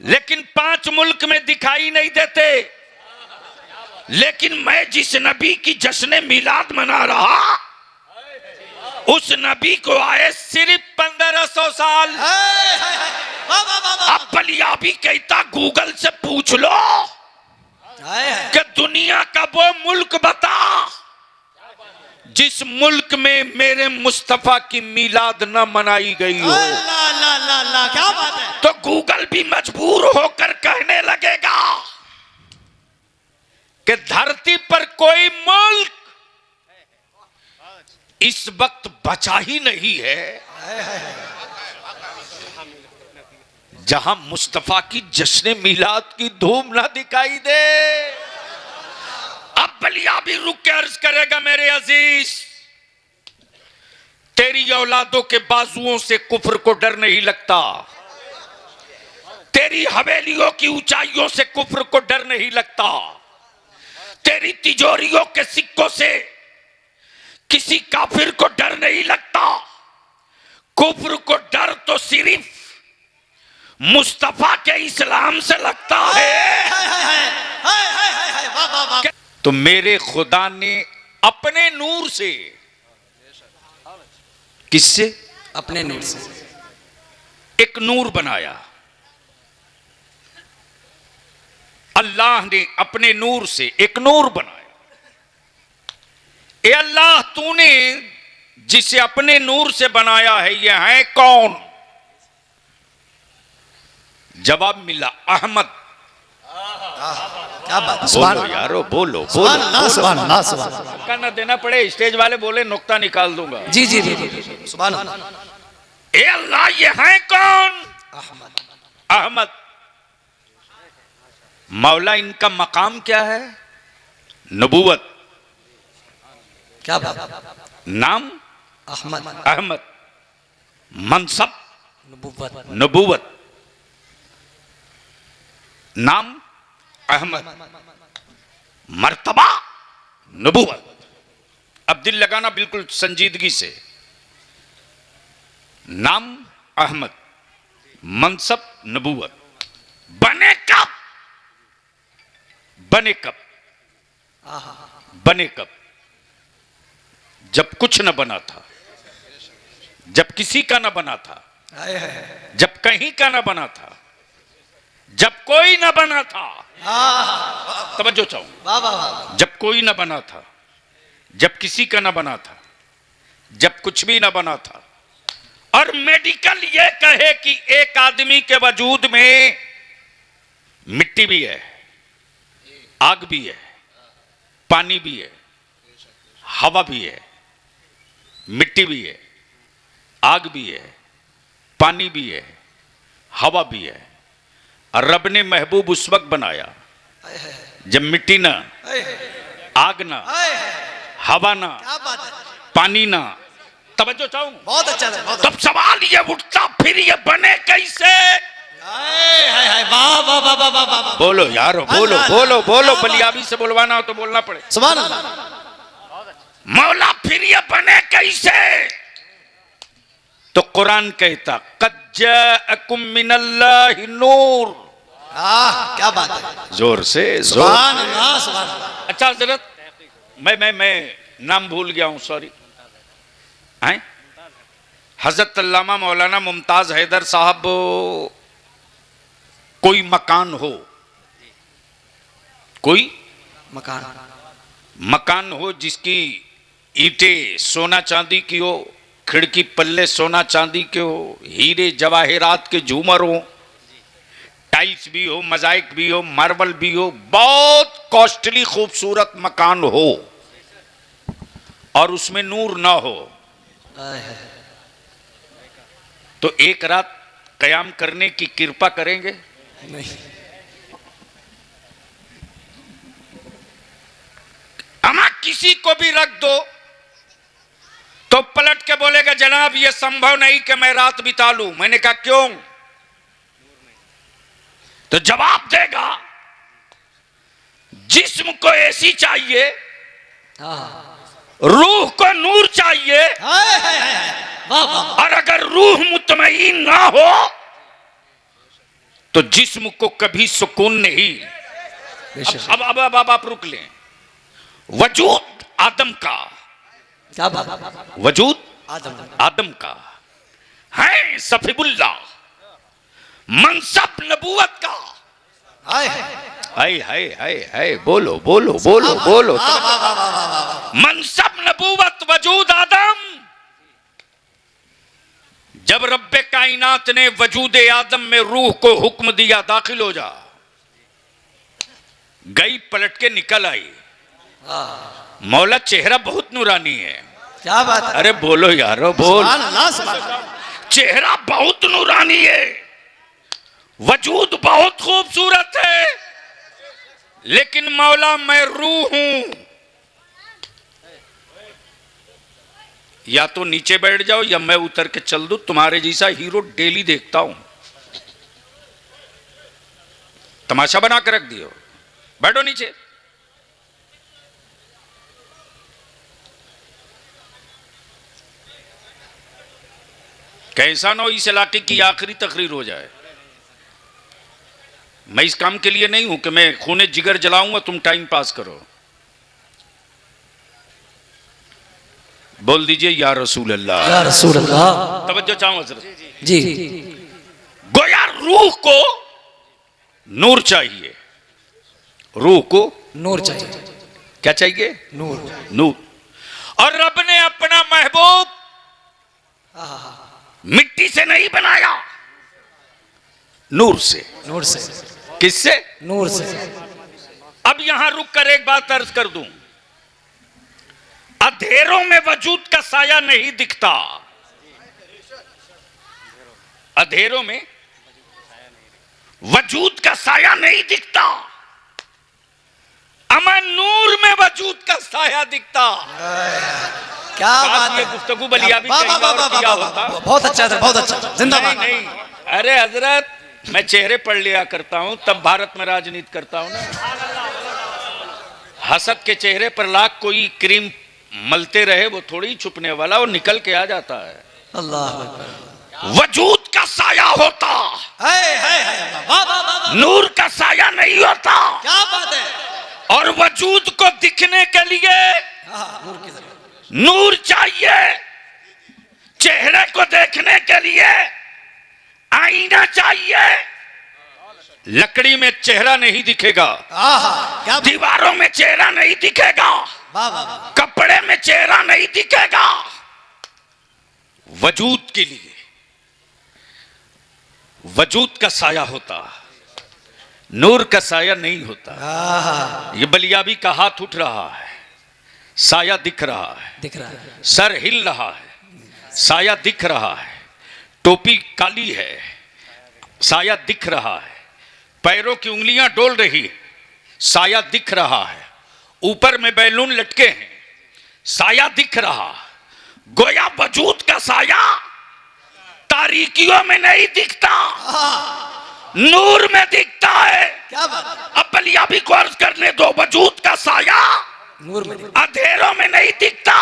लेकिन 5 मुल्क में दिखाई नहीं देते। लेकिन मैं जिस नबी की जश्न मिलाद मना रहा, उस नबी को आए सिर्फ 1500 साल। अब बलियाबी कहता गूगल से पूछ लो कि दुनिया का वो मुल्क बता जिस मुल्क में मेरे मुस्तफा की मिलाद न मनाई गई हो। क्या बात है। तो गूगल भी मजबूर होकर कहने लगेगा कि धरती पर कोई मुल्क इस वक्त बचा ही नहीं है जहां मुस्तफा की जश्न मिलाद की धूम ना दिखाई दे। अब बलियाबी रुक के अर्ज करेगा, मेरे अजीज, तेरी औलादों के बाजुओं से कुफ्र को डर नहीं लगता, तेरी हवेलियों की ऊंचाइयों से कुफ्र को डर नहीं लगता, तेरी तिजोरियों के सिक्कों से किसी काफिर को डर नहीं लगता। कुफ्र को डर तो सिर्फ मुस्तफा के इस्लाम से लगता है। तो मेरे खुदा ने अपने नूर से, किससे? अपने नूर से एक नूर बनाया। अल्लाह ने अपने नूर से एक नूर बनाया। ए अल्लाह, तूने जिसे अपने नूर से बनाया है, यह है कौन? जवाब मिला, अहमद। क्या बात। बोलो यारो, बोलो बोलो। सुभान अल्लाह। धक्का ना देना पड़े, स्टेज वाले बोले नुक्ता निकाल दूंगा। जी जी जी, सुभान अल्लाह। ए अल्लाह, ये है कौन? अहमद। अहमद। मौला, इनका मकाम क्या है? नबूवत। क्या बात। नाम अहमद। अहमद। मनसब नबूवत। नबूवत। नाम अहमद। मर्तबा नबूवत। अब दिल लगाना बिल्कुल संजीदगी से। नाम अहमद, मनसब नबूवत। बने कब? बने कब? बने कब? जब कुछ न बना था, जब किसी का न बना था, जब कहीं का न बना था, जब कोई न बना था। तवज्जो चाहूं। जब कोई न बना था, जब किसी का न बना था, जब कुछ भी न बना था। और मेडिकल ये कहे कि एक आदमी के वजूद में मिट्टी भी है, आग भी है, पानी भी है, हवा भी है, मिट्टी भी है, आग भी है, पानी भी है, हवा भी है। और रब ने महबूब उस वक्त बनाया जब मिट्टी ना, आग ना, हवा ना, पानी ना। तवज्जो चाहूं। बहुत अच्छा है। तब सवाल ये उठता, फिर ये बने कैसे? बोलो यारो, बोलो बोलो बोलो। बलियाबी से बोलवाना हो तो बोलना पड़े। सुभान अल्लाह। मौला, फिर ये बने कैसे? तो कुरान कहता, क़द जाअकुम मिनल्लाहि नूर। क्या बात है। जोर से, सुभान अल्लाह, सुभान अल्लाह। अच्छा हजरत, मैं नाम भूल गया हूं, सॉरी। हैं? हजरत अल्लामा मौलाना मुमताज हैदर साहब, कोई मकान हो, कोई मकान हो जिसकी ईंटें सोना चांदी की हो, खिड़की पल्ले सोना चांदी के हो, हीरे जवाहिरात के झूमर हो, टाइल्स भी हो, मोज़ाइक भी हो, मार्बल भी हो, बहुत कॉस्टली खूबसूरत मकान हो, और उसमें नूर ना हो, तो एक रात कयाम करने की कृपा करेंगे? नहीं। अमा किसी को भी रख दो तो पलट के बोलेगा, जनाब ये संभव नहीं कि मैं रात बिता लूं। मैंने कहा क्यों? तो जवाब देगा, जिस्म को एसी चाहिए, रूह को नूर चाहिए, और अगर रूह मुतमईन ना हो तो जिस्म को कभी सुकून नहीं। अब आप रुक लें। वजूद आदम का, क्या बात, वजूद आदम आदम का है, सफीबुल्लाह मनसब नबूवत का। हाय हाय हाय हाय हाय, बोलो बोलो बोलो बोलो। मनसब नबूवत वजूद आदम। जब रब्बे कायनात ने वजूद आदम में रूह को हुक्म दिया दाखिल हो जा, गई पलट के निकल आई। मौला चेहरा बहुत नूरानी है। क्या बात है, अरे बोलो यारो बोल। सुभान अल्लाह, सुभान अल्लाह। चेहरा बहुत नूरानी है, वजूद बहुत खूबसूरत है, लेकिन मौला मैं रूह हूं। या तो नीचे बैठ जाओ या मैं उतर के चल दूं। तुम्हारे जैसा हीरो डेली देखता हूं। तमाशा बना के रख दियो। बैठो नीचे। कैसा ना हो इस इलाके की आखिरी तकरीर हो जाए। मैं इस काम के लिए नहीं हूं कि मैं खूने जिगर जलाऊंगा, तुम टाइम पास करो। बोल दीजिए या रसूल अल्लाह, या रसूल अल्लाह। तवज्जो चाहूं हजरत जी। गोया रूह को नूर चाहिए, रूह को नूर चाहिए। क्या चाहिए? नूर। नूर। और रब ने अपना महबूब मिट्टी से नहीं बनाया, नूर से। नूर से। किससे? नूर से। अब यहां रुक कर एक बात अर्ज कर दूं। अंधेरों में वजूद का साया नहीं दिखता, अंधेरों में वजूद का साया नहीं दिखता, अमन नूर में वजूद का साया दिखता। क्या बात है, गुफ्तगू बलिया भी किया होता। बहुत अच्छा था, बहुत अच्छा, जिंदाबाद। नहीं, अरे हजरत मैं चेहरे पढ़ लिया करता हूं, तब भारत में राजनीति करता हूं ना। हसद के चेहरे पर लाख कोई क्रीम मलते रहे, वो थोड़ी छुपने वाला, वो निकल के आ जाता है। अल्लाह। वजूद का साया होता, नूर का साया नहीं होता। क्या बात है। और वजूद को दिखने के लिए नूर की जरूरत, नूर चाहिए, चेहरे को देखने के लिए आईना चाहिए। लकड़ी में चेहरा नहीं दिखेगा, दीवारों में चेहरा नहीं दिखेगा, कपड़े में चेहरा नहीं दिखेगा। वजूद के लिए वजूद का साया होता, नूर का साया नहीं होता। ये बलियाबी का हाथ उठ रहा है, साया दिख रहा है, दिख रहा है, सर हिल रहा है, साया दिख रहा है, टोपी काली है, साया दिख रहा है, पैरों की उंगलियां डोल रही, साया दिख रहा है, ऊपर में बैलून लटके हैं, साया दिख रहा। गोया वजूद का साया तारीकियों में नहीं दिखता, नूर में दिखता है। क्या बात। अब बलियाबी को अर्ज करने दो। वजूद का साया नूर में, अंधेरों में नहीं दिखता,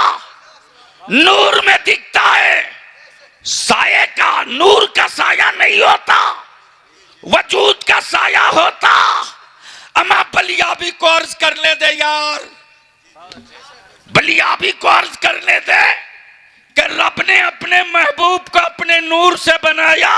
नूर में दिखता है। साये का, नूर का साया नहीं होता, वजूद का साया होता। अमा बलियाबी को अर्ज करने दे यार, बलियाबी को अर्ज करने दे कि रब ने अपने महबूब को अपने नूर से बनाया।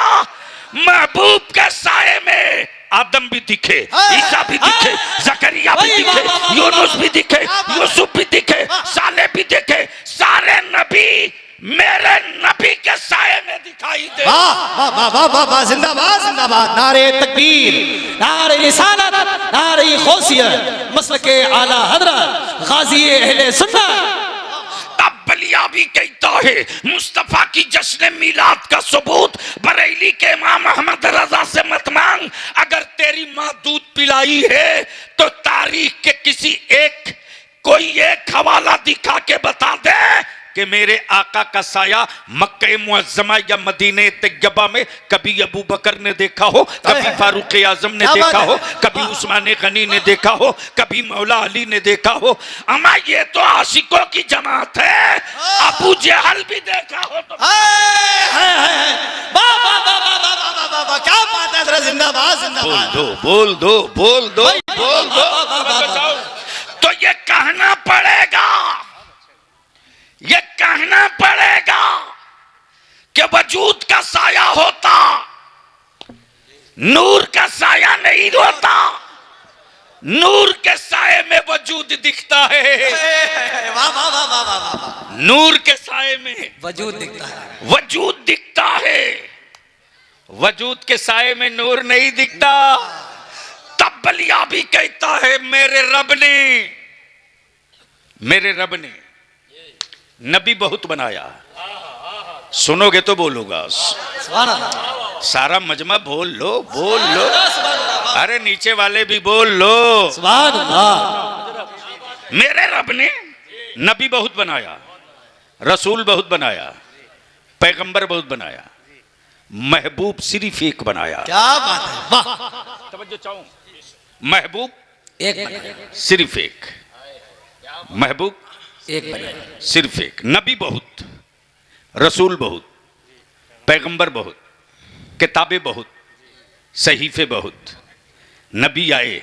महबूब के साये में आदम भी दिखे, ईसा भी दिखे, जकरिया भी दिखे, यूनुस भी दिखे, यूसुफ भी दिखे, साले भी दिखे। सारे नबी मेरे नबी के साये में दिखाई दे। वाह वाह वाह वाह वाह, जिंदाबाद जिंदाबाद। नारे तकबीर, नारे रिसालत, नारे गौसियत, मसलके आला हजरत गाजी अहले सुन्नत। तब बलियाबी कहता है मुस्तफा की जश्न मिलाद का सबूत बरेली के इमाम अहमद रजा से मत मांग। अगर तेरी माँ दूध पिलाई है तो तारीख के किसी एक कोई एक हवाला दिखा के बता दे कि मेरे आका का साया मक्के मुअज्जमा या मदीने तैयबा में कभी अबू बकर ने देखा हो, कभी फारूक आजम ने देखा हो, कभी उस्मान गनी ने देखा हो, कभी मौला अली ने देखा हो। अमा ये तो आशिकों की जमात है, अबू जहल भी देखा हो तो। क्या बात है, जिंदा जिंदाबाद बोल जिंदाबाद। दो बोल दो बोल दो बोल दो। तो ये कहना पड़ेगा, ये कहना पड़ेगा कि वजूद का साया होता, नूर का साया नहीं होता। नूर के साये में वजूद दिखता है, वाह वाह वाह वाह वाह वाह। नूर के साये में वजूद दिखता है। वजूद दिखता है, वजूद के साये में नूर नहीं दिखता। तब बलिया भी कहता है मेरे रब ने नबी बहुत बनाया। सुनोगे तो बोलूंगा, सुभान अल्लाह। सारा मजमा बोल लो बोल लो। अरे नीचे वाले भी बोल लो, सुभान अल्लाह। मेरे रब ने नबी बहुत बनाया, रसूल बहुत बनाया, पैगंबर बहुत बनाया, महबूब सिर्फ एक बनाया। क्या बात है, वाह। तवज्जो चाहूं, महबूब एक सिर्फ एक, महबूब एक बने। सिर्फ एक। नबी बहुत, रसूल बहुत, पैगंबर बहुत, किताबें बहुत, सहीफे बहुत। नबी आए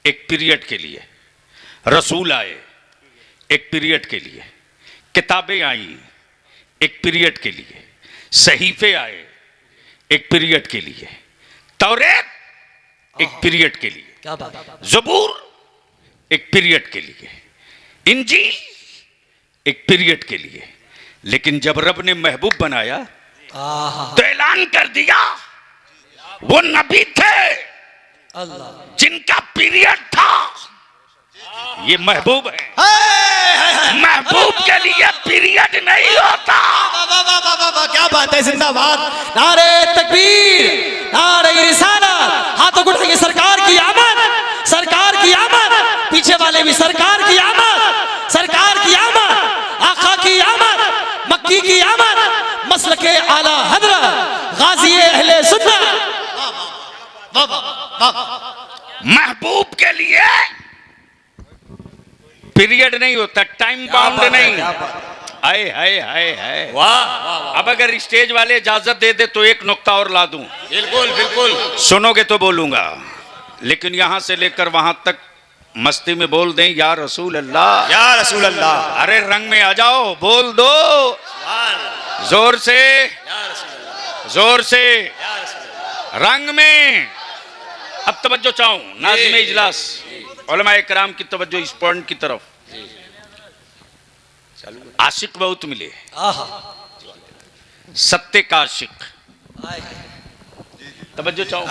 एक पीरियड के लिए, रसूल आए एक पीरियड के लिए, किताबें आई एक पीरियड के लिए, सहीफे आए एक पीरियड के लिए, तौरेत एक पीरियड के लिए, क्या बात है। ज़बूर एक पीरियड के लिए, इंजील एक पीरियड के लिए। लेकिन जब रब ने महबूब बनाया तो ऐलान कर दिया वो नबी थे अल्लाह। जिनका पीरियड था, ये महबूब है। महबूब के लिए पीरियड नहीं होता। क्या बात है, जिंदाबाद। नारे तकबीर, नारे रिसालत। हाथों को उठाइए, सरकार की आमद, सरकार की आमद। पीछे वाले भी सरकार की आमद, सरकार की आमद, आका की आमद, मक्की की आमद, मसलके आला हजरत गाजी अहले सुन्नत। महबूब के लिए पीरियड नहीं होता, टाइम बाउंड नहीं। हाय हाय हाय हाय, वाह। अब अगर स्टेज वाले इजाजत दे दे तो एक नुक्ता और ला दूं। बिल्कुल बिल्कुल, सुनोगे तो बोलूंगा, लेकिन यहां से लेकर वहां तक मस्ती में बोल दें या रसूल अल्लाह, या रसूल अल्लाह। अरे रंग में आ जाओ, बोल दो जोर से, जोर से, रंग में। अब तवज्जो चाहूं, नाज़िम इजलास, उलमाए किराम की तवज्जो इस पॉइंट की तरफ। आशिक बहुत मिले, सत्य का आशिक, तवज्जो चाहूं,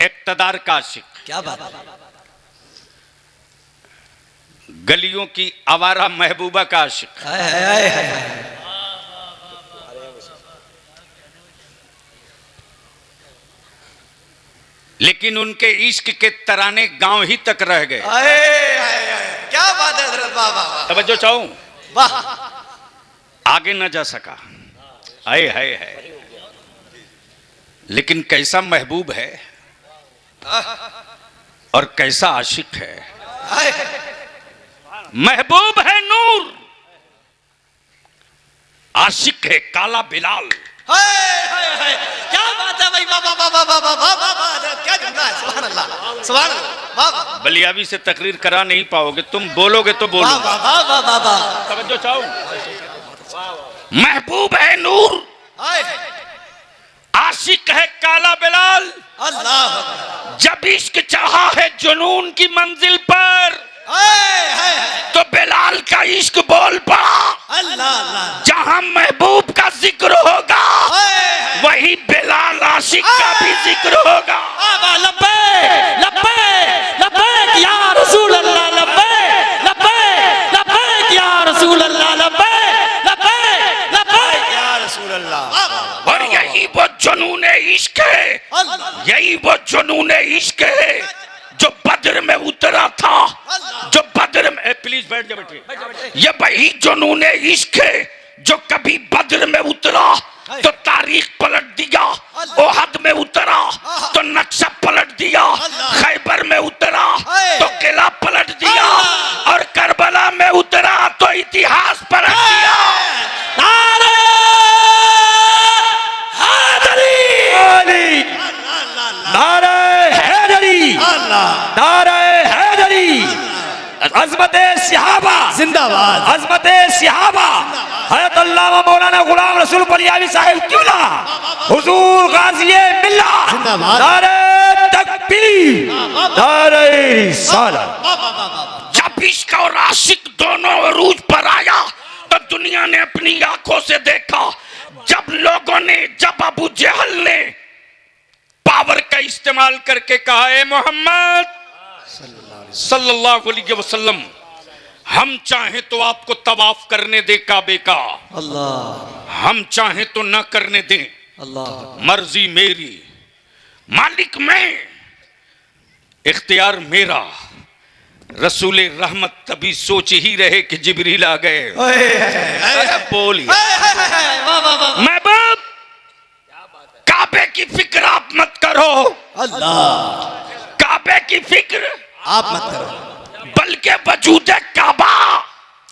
इक्तदार का आशिक, क्या बात है। गलियों की आवारा महबूबा का आशिक। लेकिन उनके इश्क के तराने गांव ही तक रह गए। क्या बात है हज़रत, वाह वाह। तवज्जो चाहूं, वाह। आगे न जा सका, आए हाय है। लेकिन कैसा महबूब है और कैसा आशिक है। महबूब है नूर, आशिक है काला बिलाल। क्या बात है भाई, वाह वाह वाह वाह वाह वाह वाह वाह। क्या जुमला है, सुभान अल्लाह, सुभान अल्लाह, वाह वाह। बलियाबी से तकरीर करा नहीं पाओगे, तुम बोलोगे तो बोलो। वाह वाह वाह वाह वाह। तवज्जो चाहूं, महबूब है नूर, आशिक है काला बिलाल। अल्लाह। जब इश्क चढ़ा है जुनून की मंजिल पर तो बिलाल का इश्क बोल पड़ा। अल्लाह। जहां महबूब का जिक्र होगा वही बिलाल आशिक का भी जिक्र होगा। लब्बैक लब्बैक लब्बैक या रसूल अल्लाह, लब्बैक लब्बैक लब्बैक या रसूल अल्लाह, लब्बैक लब्बैक लब्बैक या रसूल अल्लाह। और यही वो जुनून इश्क है, यही वो जुनून इश्क है जो बद्र में उतरा था, जो बद्र में, प्लीज बैठ जा बेटे। ये वही जुनून इश्क है जो कभी बद्र में उतरा तो तारीख पलट दिया, ओहद में उतरा तो नक्शा पलट दिया, खैबर में उतरा तो किला पलट दिया, और करबला में उतरा तो इतिहास पलट दिया। नारे हैदरी नारे हैदरी, अज़मते सिहाबा जिंदाबाद, अज़मते सिहाबा, हज़रत अल्लामा मौलाना गुलाम रसूल पंजाबी साहिब क्यूला, हुजूर गाज़िए मिल्ला, जिंदाबाद। नारे तकबीर, नारे रिसालत। जब इश्क और आशिक दोनों अरूज पर आया तो दुनिया ने अपनी आंखों से देखा। जब अबू जहल ने पावर का इस्तेमाल करके कहा, ए मोहम्मद सल्लल्लाहु अलैहि वसल्लम, हम चाहें तो आपको तवाफ करने दे काबे का, अल्लाह हम चाहें तो न करने दें, अल्लाह, मर्जी मेरी, मालिक मैं, इख्तियार मेरा। रसूल रहमत तभी सोच ही रहे कि जिब्रील आ गए। अरे बोलिए महबूब, काबे की फिक्र आप मत करो, अल्लाह काबे की फिक्र आप मत करो, बल्कि वजूद काबा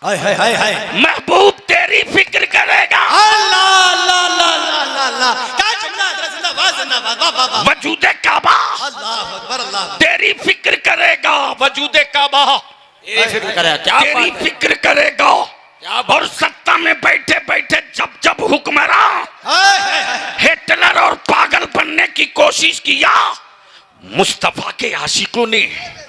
हाय हाय हाय हाय, महबूब तेरी फिक्र करेगा। अल्लाह अल्लाह अल्लाह अल्लाह अल्लाह, क्या जुमला है, जिंदाबाद जिंदाबाद, वाह वाह वाह, वजूद काबा अल्लाह अकबर, अल्लाह तेरी फिक्र करेगा, वजूद काबा तेरी फिक्र करे, क्या तेरी बात है? फिक्र करेगा। और सत्ता में बैठे बैठे जब हुक्मरान हाय हाय हाय, हिटलर और पागल बनने की कोशिश किया, मुस्तफा के आशिकों ने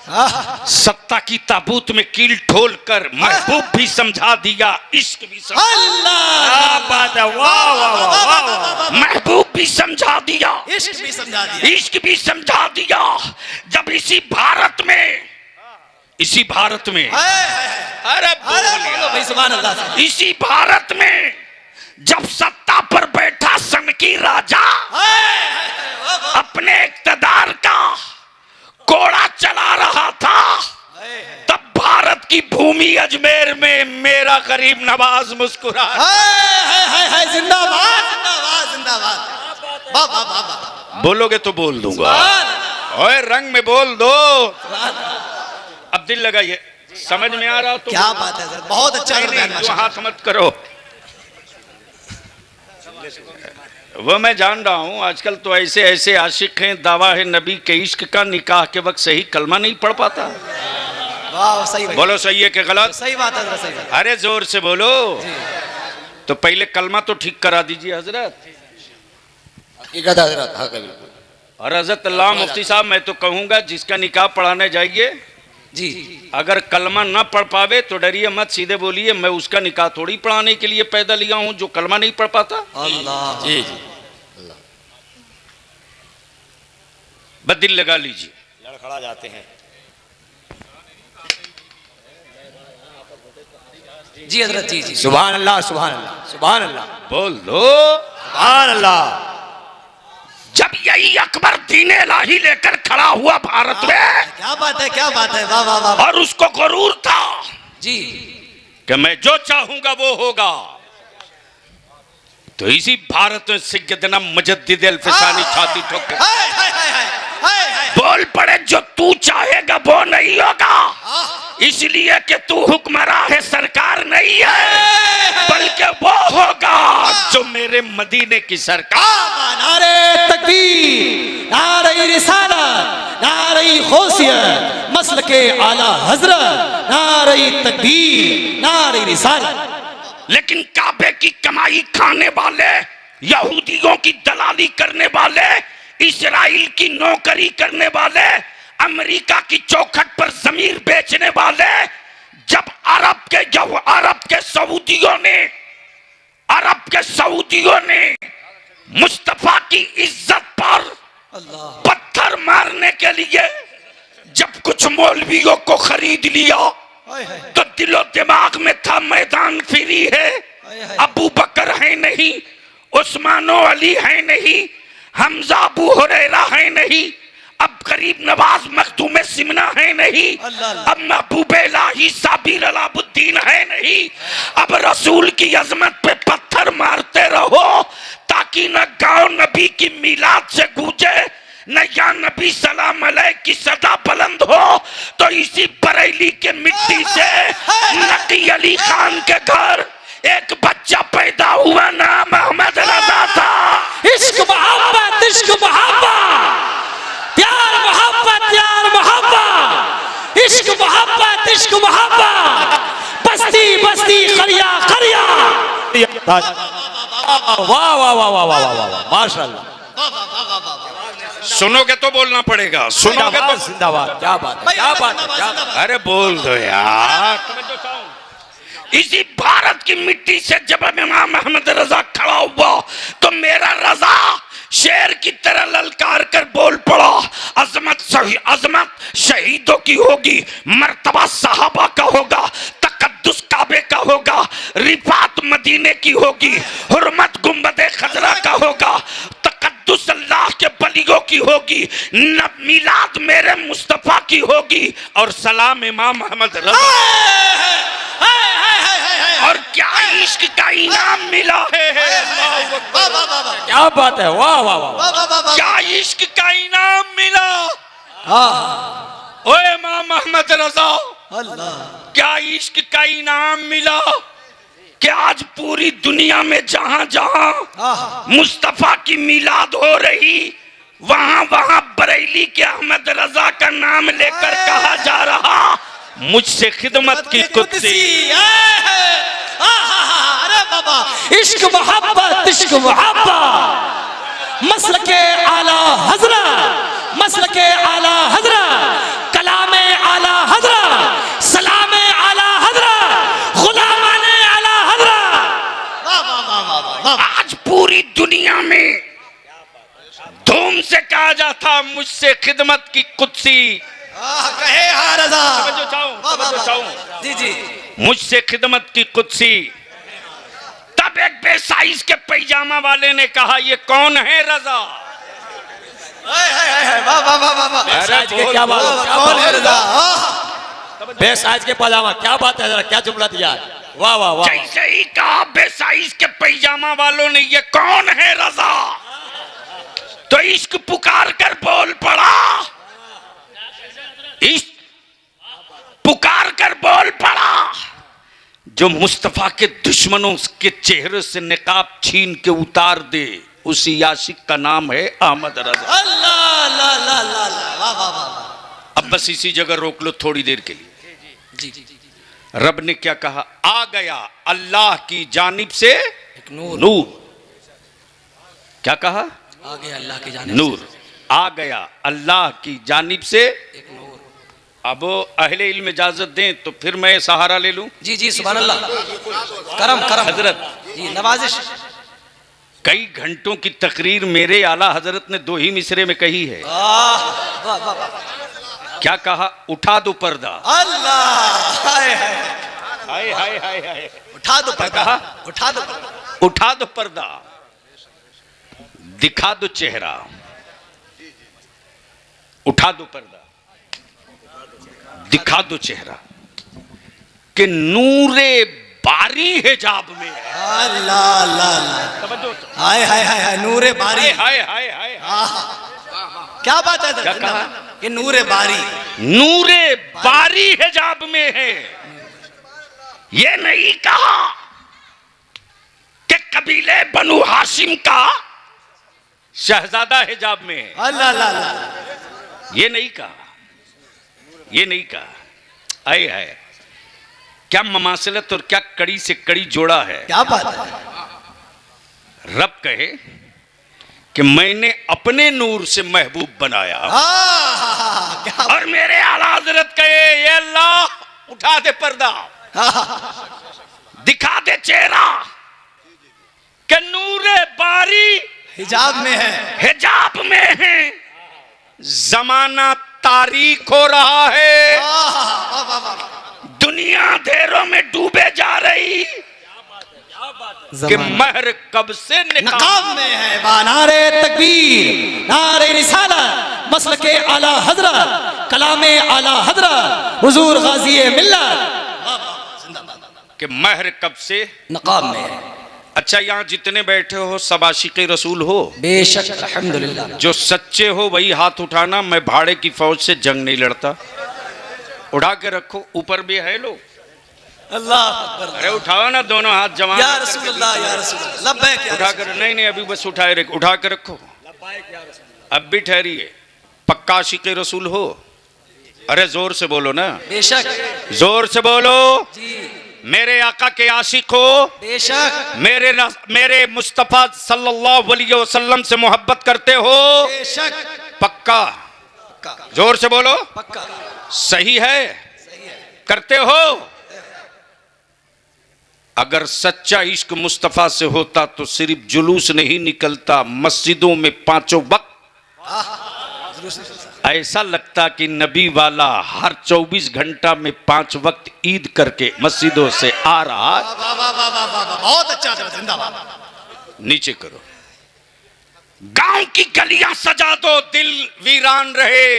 सत्ता की ताबूत में कील ठोल कर महबूब भी समझा दिया, इश्क भी समझा, अल्लाह, क्या बात है, वाह वाह वाह वाह वाह। महबूब भी समझा दिया, इश्क भी समझा दिया, इश्क भी समझा दिया। जब इसी भारत में हाय हाय हाय, अरे अरे बोलो भाई, सुभान अल्लाह, इसी भारत में जब सत्ता पर बैठा सनकी राजा अपने इक़्तिदार का कोड़ा चला रहा था, तब भारत की भूमि अजमेर में मेरा गरीब नवाज मुस्कुरा। हाय हाय हाय हाय, जिंदाबाद जिंदाबाद जिंदाबाद, वाह वाह वाह वाह, बोलोगे तो बोल दूंगा, ओए रंग में बोल दो। अब दिल लगाइए, समझ में आ रहा तो क्या बात है सर, बहुत अच्छा कर रहे हैं तो माशाल्लाह, हाथ मत करो। वो मैं जान रहा हूं आजकल तो ऐसे ऐसे आशिक हैं, दावा है नबी के इश्क का, निकाह के वक्त सही कलमा नहीं पढ़ पाता। वाह सही बात, बोलो सही है कि गलत? सही बात है, सही बात अरे जोर से बोलो। तो पहले कलमा तो ठीक करा दीजिए हजरत। हकीकत हजरत, हाँ बिल्कुल। और हजरत अल्लाह मुफ्ती साहब, मैं तो कहूंगा जिसका निकाह पढ़ाने जाइए, जी, अगर कलमा ना पढ़ पावे तो डरिए मत, सीधे बोलिए मैं उसका निकाह थोड़ी पढ़ाने के लिए पैदा लिया हूं जो कलमा नहीं पढ़ पाता। अल्लाह जी जी, बस दिल लगा लीजिए। लड़खड़ा जाते हैं। जी हजरत, जी जी, सुभान अल्लाह, सुभान अल्लाह, सुभान अल्लाह, बोल दो। सुभान अल्लाह। जब यही अकबर दीन इलाही लेकर खड़ा हुआ भारत में, क्या बात है, क्या बात है, वाह वाह वाह, और उसको गुरूर था जी, कि मैं जो चाहूंगा वो होगा, तो इसी भारत में सैयदना मुजद्दिद अल-फिसानी छाती ठोक के हाय हाय हाय हाय हाय हाय, बोल पड़े, जो तू चाहेगा वो नहीं होगा, इसलिए कि तू हुक्मरां है, सरकार नहीं है, बल्कि वो होगा जो मेरे मदीने की सरकार। नारे तकबीर, नारे रिसालत, नारे गौसियत, मसल के आला हजरत, नारे तकबीर, नारे रिसालत। लेकिन काबे की कमाई खाने वाले, यहूदियों की दलाली करने वाले, इस्राइल की नौकरी करने वाले, अमेरिका की चौखट पर जमीन बेचने वाले, जब अरब के सऊदियों ने मुस्तफा की इज्जत पर पत्थर मारने के लिए जब कुछ मौलवियों को खरीद लिया, तो दिलो दिमाग में था मैदान फ्री है, अबू बकर है नहीं, उस्मानो अली है नहीं, हमजा अबू हुरैरा है नहीं, अब करीब नवाज मखदूम सिमना है नहीं, अब महबूब इलाही साबिर अलाउद्दीन है नहीं। अब रसूल की अजमत पे पत्थर मारते रहो ताकि न गाँव नबी की मिलाद से गूंजे, न या नबी सलाम अलैह की सदा बुलंद हो। तो इसी बरेली के मिट्टी से नकी अली खान के घर एक बच्चा पैदा हुआ, नाम अहमद रजा था। इश्क मोहब्बत, इश्क मोहब्बत, प्यार मोहब्बत, प्यार मोहब्बत, दिया वाह वाह वाह वाह वाह वाह वाह वाह माशाल्लाह। सुनोगे तो बोलना पड़ेगा, सुनोगे तो। जिंदाबाद, क्या बात है, क्या बात है, क्या बात है। अरे बोल दो यार। इसी भारत की मिट्टी से जब इमाम अहमद रजा खड़ा हुआ तो मेरा रजा शेर की तरह ललकार कर बोल पड़ा, अजमत शहीदों की होगी, मर्तबा सहाबा का होगा, तकद्दुस काबे का होगा, रिफात मदीने की होगी, हुर्मत गुंबदे खजरा का होगा, तकद्दुस अल्लाह के बलियों की होगी, न मिलाद मेरे मुस्तफा की होगी, और सलाम इमाम अहमद रजा। और क्या इश्क का इनाम मिला है। क्या बात है, वाह वाह वाह। क्या इश्क का इनाम मिला। ओ इमाम अहमद रजा, क्या इश्क का इनाम मिला कि आज पूरी दुनिया में जहां जहां मुस्तफा की मिलाद हो रही, वहां वहां बरेली के अहमद रजा का नाम लेकर कहा जा रहा, मुझसे खिदमत की कुत्सी। अरे बाबा, इश्क मोहब्बत, इश्क मोहब्बत, मसलके आला हजरा, मसलके आला हजरा, कलामे आला हजरा, सलामे आला हजरा, गुलामाने आला हजरा। आज पूरी दुनिया में धूम से कहा जाता, मुझसे खिदमत की कुत्सी। कहे हाँ रजा। जी जी, मुझसे खिदमत की कुत्सी। तब एक बेसाइज के पैजामा वाले ने कहा, ये कौन है रजा। बेसाइज के क्या बात, कौन है रजा। बेसाइज के पैजामा, क्या बात है, जरा क्या जुमला दिया, वाह वाह वाह। जैसे ही कहा बेसाइज के पैजामा वालों ने, ये कौन है रजा, तो इश्क पुकार कर बोल पड़ा, इश्क पुकार कर बोल पड़ा, जो मुस्तफा के दुश्मनों के चेहरे से निकाब छीन के उतार दे, उसी आशिक का नाम है अहमद रजा। अब बस इसी जगह रोक लो थोड़ी देर के लिए। रब ने क्या कहा, आ गया अल्लाह की जानिब से एक नूर। क्या कहा, आ गया अल्लाह की जानिब नूर। आ गया अल्लाह की जानिब से एक नूर। अब अहले इल्म इजाजत दें तो फिर मैं सहारा ले लूं। जी जी, सुभान अल्लाह, करम करम हजरत जी, नवाजिश। कई घंटों की तकरीर मेरे आला हजरत ने 2 ही मिसरे में कही है। क्या कहा, उठा दो पर्दा। अल्लाह, हाय हाय हाय हाय हाय, उठा दो पर्दा, उठा दो, उठा दो पर्दा, दिखा दो चेहरा, उठा दो पर्दा, दिखा दो चेहरा, कि नूरे बारी हिजाब में है। अल्लाह अल्लाह, हाय हाय हाय, नूरे बारी, हाय हाय हाय, क्या बात है। क्या कहा, कि नूरे बारी, नूरे बारी हिजाब में है। ये नहीं कहा कि कबीले बनु हाशिम का शहजादा हिजाब में है। अल्लाह अल्लाह, ये नहीं कहा, ये नहीं कहा। आए है, क्या ममासलत और क्या कड़ी से कड़ी जोड़ा है। क्या बात है। रब कहे कि मैंने अपने नूर से महबूब बनाया, और मेरे आला हजरत कहे, ये अल्लाह उठा दे पर्दा, दिखा दे चेहरा, कि नूरे बारी हिजाब में है, हिजाब में है। जमाना तारीख हो रहा है, दुनिया अंधेरों में डूबे जा रही, कि महर कब से नकाब में है। नारे तकबीर, नारे रिसालत, मसलके आला हजरत, कलामे आला हजरत, हुजूर गाजी मिल्लत, कि महर कब से नकाब में है। अच्छा, यहाँ जितने बैठे हो सब आशिक़े रसूल हो? बेशक, अल्हम्दुलिल्लाह। जो सच्चे हो वही हाथ उठाना, मैं भाड़े की फौज से जंग नहीं लड़ता। उठा के रखो, ऊपर भी है लोग। अल्लाह अकबर। अरे उठाओ ना दोनों हाथ जमा, या रसूलल्लाह, या रसूलल्लाह, लब्बैक या उठा कर, नहीं नहीं अभी बस उठाए रखो, उठा के रखो, अब भी ठहरिए। पक्का आशिक़े रसूल हो? अरे जोर से बोलो ना। बेशक, जोर से बोलो। जी। मेरे आका के आशिक हो, बेशक मेरे मुस्तफा सल्लल्लाहु अलैहि वसल्लम से मोहब्बत करते हो, बेशक पक्का पक्का जोर से बोलो, पक्का सही है, सही है। करते हो। अगर सच्चा इश्क मुस्तफा से होता तो सिर्फ जुलूस नहीं निकलता, मस्जिदों में पांचों वक्त ऐसा लगता कि नबी वाला हर 24 घंटा में 5 वक्त ईद करके मस्जिदों से आ रहा। वाह वाह वाह वाह वाह वाह, बहुत अच्छा था, जिंदाबाद। नीचे करो। गांव की गलियां सजा दो, दिल वीरान रहे।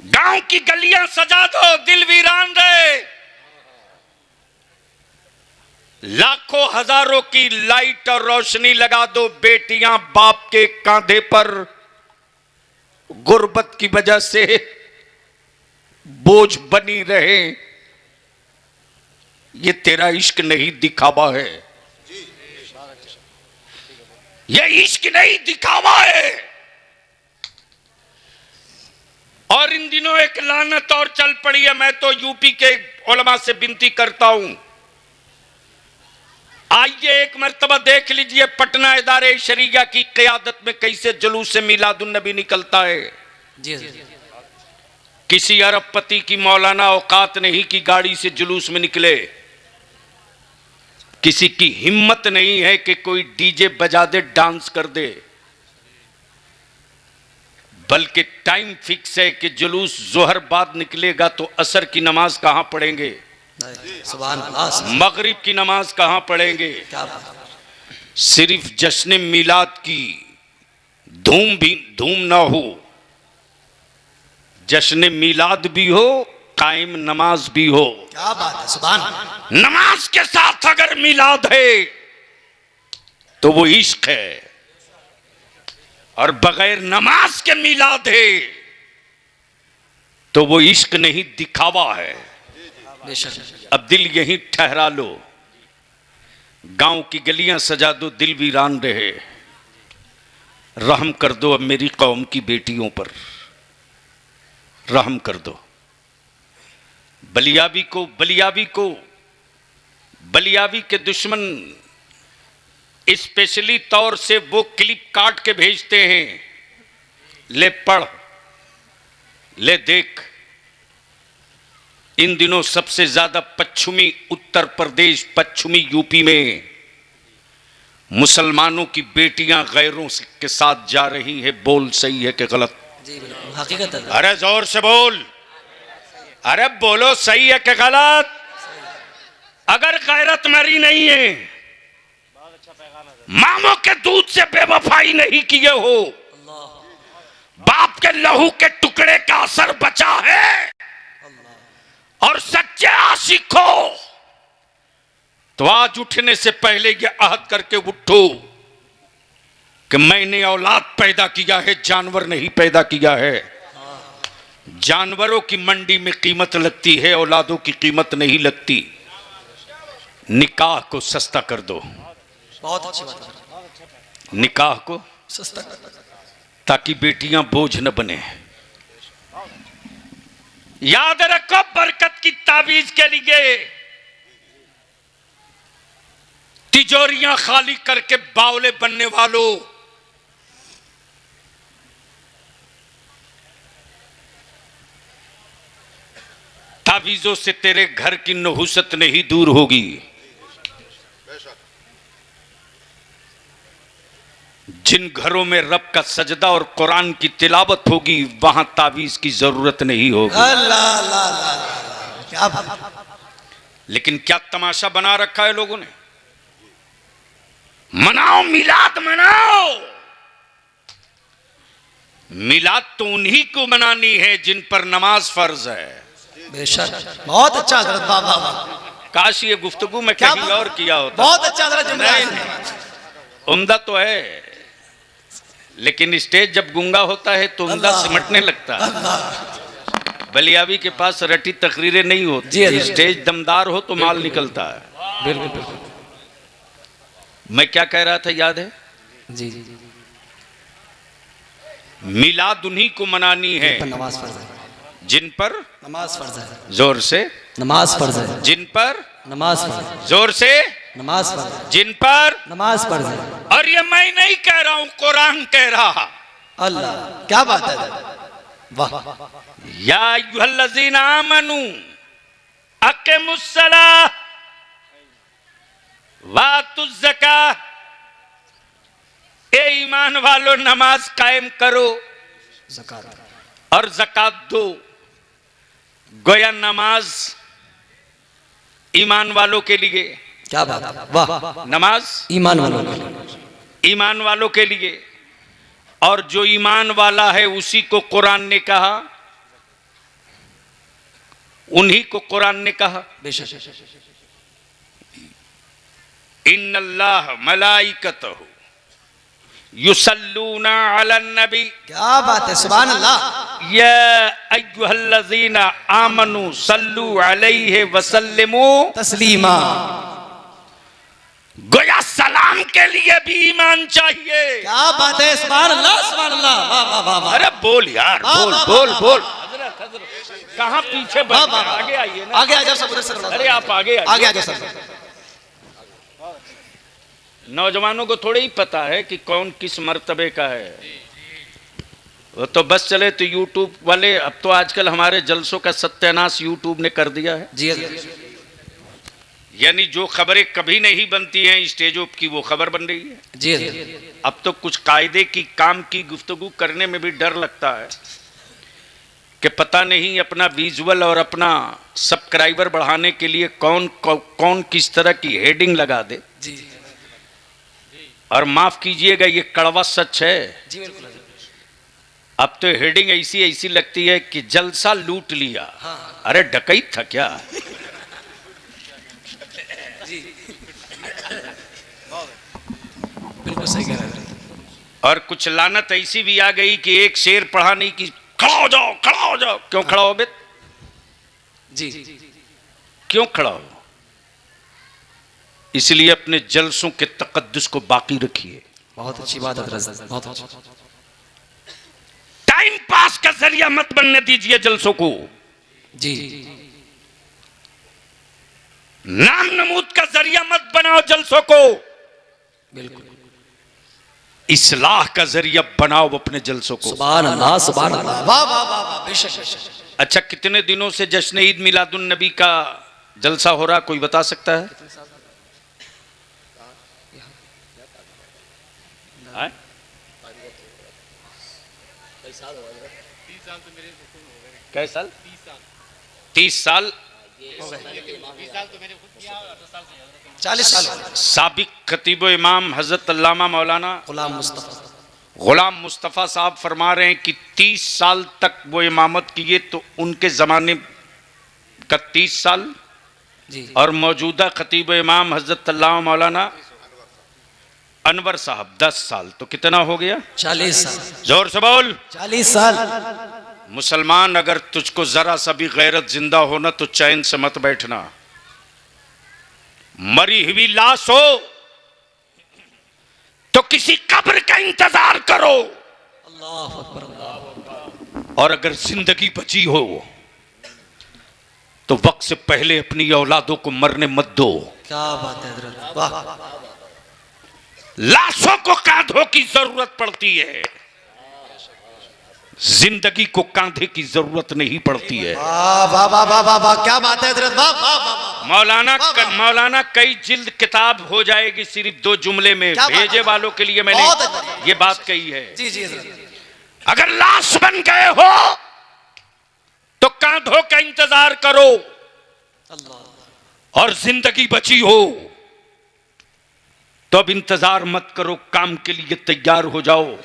गांव की गलियां सजा दो, दिल वीरान रहे। लाखों हजारों की लाइट और रोशनी लगा दो, बेटियां बाप के कांधे पर गुर्बत की वजह से बोझ बनी रहे। ये तेरा इश्क नहीं दिखावा है, ये इश्क नहीं दिखावा है। और इन दिनों एक लानत और चल पड़ी है। मैं तो यूपी के उलमा से विनती करता हूं, आइए एक मर्तबा देख लीजिए पटना इदारे शरीया की क़यादत में कैसे जुलूस से मिलादुन नबी निकलता है। जी किसी अरबपति की मौलाना औकात नहीं कि गाड़ी से जुलूस में निकले। किसी की हिम्मत नहीं है कि कोई डीजे बजा दे, डांस कर दे। बल्कि टाइम फिक्स है कि जुलूस जोहर बाद निकलेगा तो असर की नमाज कहां पढ़ेंगे, सुभान अल्लाह, मगरिब की नमाज कहां पढ़ेंगे। क्या बात। सिर्फ जश्न मिलाद की धूम ना हो, जश्न मिलाद भी हो, कायम नमाज भी हो। क्या बात है, सुभान। नमाज के साथ अगर मिलाद है तो वो इश्क है, और बगैर नमाज के मिलाद है तो वो इश्क नहीं दिखावा है। बेशक। अब दिल यहीं ठहरा लो, गांव की गलियां सजा दो, दिल वीरान रहे। रहम कर दो अब मेरी कौम की बेटियों पर, रहम कर दो। बलियावी के दुश्मन स्पेशली तौर से वो क्लिप काट के भेजते हैं, ले पढ़, ले देख। इन दिनों सबसे ज्यादा पश्चिमी उत्तर प्रदेश, पश्चिमी यूपी में मुसलमानों की बेटियां गैरों के साथ जा रही है। बोल सही है कि गलत? जी बिल्कुल हकीकत है। अरे जोर से बोल, अरे बोलो सही है कि गलत? अगर गैरत मरी नहीं है, मामों के दूध से बेवफाई नहीं किए हो, बाप के लहू के टुकड़े का असर बचा है, और सच्चे आशिक हो तो आज उठने से पहले ये अहद करके उठो कि मैंने औलाद पैदा किया है, जानवर नहीं पैदा किया है। जानवरों की मंडी में कीमत लगती है, औलादों की कीमत नहीं लगती। निकाह को सस्ता कर दो, बहुत अच्छी बात है। निकाह को सस्ता ताकि बेटियां बोझ न बने। याद रखो, बरकत की ताबीज के लिए तिजोरियां खाली करके बावले बनने वालों, ताबीजों से तेरे घर की नहुसत नहीं दूर होगी। जिन घरों में रब का सजदा और कुरान की तिलावत होगी वहां तावीज की जरूरत नहीं होगी। अल्लाह अल्लाह अल्लाह, क्या बात। लेकिन क्या तमाशा बना रखा है लोगों ने। मनाओ मिलाद मनाओ। मिलाद तो उन्हीं को मनानी है जिन पर नमाज फर्ज है। बेशक, बहुत अच्छा हजरत, वाह वाह वाह। काश ये गुफ्तगू में कहीं और किया होता। बहुत अच्छा हजरत जुमला, उम्दा तो है, लेकिन स्टेज जब गूंगा होता है तो उम्दा सिमटने लगता है। बलियावी के पास रटी तकरीरें नहीं होती, स्टेज दमदार हो तो माल निकलता है। बिल्कुल बिल्कुल। मैं क्या कह रहा था याद है? जी जी जी। मिलाद उन्हीं को मनानी है नमाज फर्ज है। जिन पर नमाज फर्ज है, जोर से, नमाज फर्ज है, जिन पर नमाज फर्ज है, जोर से, नमाज फर्ज है, जिन पर। नमाज फर्ज है। और ये मैं नहीं कह रहा हूं, कुरान कह रहा। अल्लाह, क्या बात है, वाह। या अय्युहल्लज़ीना आमनू अक़ीमुस्सलाह वातुज़ ज़काह, ए ईमान वालों नमाज कायम करो ज़कात, और ज़कात दो। गोया नमाज ईमान वालों के लिए, क्या बात है, वाह। नमाज ईमान वालों के लिए, ईमान वालों के लिए। और जो ईमान वाला है उसी को कुरान ने कहा, उन्हीं को कुरान ने कहा। बेशक। इन्नल्लाह मलाइकतहु युसल्लूना अलन नबी, क्या बात है, सुभान अल्लाह। या अय्युहल्लज़ीना आमनू सल्लू अलैहि वसल्लिमू तस्लीमा। गोया सलाम के लिए भी ईमान चाहिए। क्या बात है, सुभान अल्लाह, सुभान अल्लाह, वाह वाह वाह वाह। अरे बोल यार, वाह, बोल वाह, बोल वाह, बोल। वाह। कहाँ पीछे वाह, बैठ वाह, गए? वाह। आगे आइए ना, आगे आ जाओ सब उधर। अरे आप आगे आगे आ जाओ सब। नौजवानों को थोड़ी ही पता है कि कौन किस मर्तबे का है। वो तो बस चले तो यूट्यूब वाले, अब तो आजकल हमारे जलसों का सत्यानाश यूट्यूब ने कर दिया है। जी, यानी जो खबरें कभी नहीं बनती हैं स्टेजों की, वो खबर बन रही है। जी। अब तो कुछ कायदे की काम की गुफ्तगू करने में भी डर लगता है कि पता नहीं अपना विजुअल और अपना सब्सक्राइबर बढ़ाने के लिए कौन किस तरह की हेडिंग लगा दे। जी और माफ कीजिएगा, ये कड़वा सच है। जी, बिल्कुल। अब तो हेडिंग ऐसी लगती है कि जलसा लूट लिया। हाँ। अरे डकैत था क्या? जी, बिल्कुल सही कह रहे हैं। और कुछ लानत ऐसी भी आ गई कि एक शेर पढ़ा नहीं कि खड़ा हो जाओ, खड़ा हो जाओ। क्यों खड़ा हो बे? जी, क्यों खड़ा हो? इसलिए अपने जलसों के तकद्दुस को बाकी रखिए। बहुत अच्छी बात है हज़रत, बहुत अच्छी। टाइम पास का जरिया मत बनने दीजिए जलसों को। जी, नाम नमूद का जरिया मत बनाओ जलसों को। बिल्कुल। इस्लाह का जरिया बनाओ अपने जलसों को। सुभान अल्लाह, सुभान अल्लाह, वाह वाह वाह वाह। बेशक बेशक। अच्छा, कितने दिनों से जश्न ईद मिलादुन नबी का जलसा हो रहा, कोई बता सकता है? कैसा साल? 30 साल। 40 साल। साबिक खतीब इमाम हजरत अल्लामा मौलाना गुलाम मुस्तफ़ा साहब फरमा रहे हैं कि 30 साल तक वो इमामत किए, तो उनके ज़माने का 30 साल जी। और मौजूदा खतीब इमाम हजरत अल्लामा मौलाना अनवर साहब 10 साल, तो कितना हो गया? 40 साल। जोर से बोल। 40 साल। मुसलमान, अगर तुझको जरा सा भी गैरत जिंदा हो ना, तो चैन से मत बैठना। मरी हुई लाश हो तो किसी कब्र का इंतजार करो। अल्लाह अकबर, अल्लाह। और अगर जिंदगी बची हो तो वक्त से पहले अपनी औलादों को मरने मत दो। क्या बात है हज़रत, वाह। लाशों को कांधों की जरूरत पड़ती है, जिंदगी को कांधे की जरूरत नहीं पड़ती है। वाह वाह वाह वाह वाह वाह, क्या बात है हज़रत, वाह वाह वाह। मौलाना कई जिल्द किताब हो जाएगी सिर्फ 2 जुमले में। क्या बात भेजे है? वालों के लिए मैंने बहुत अच्छा। ये बात कही है। जी जी हज़रत। अगर लाश बन गए हो तो कांधों का इंतजार करो, अल्लाह। और जिंदगी बची हो तो अब इंतजार मत करो, काम के लिए तैयार हो जाओ।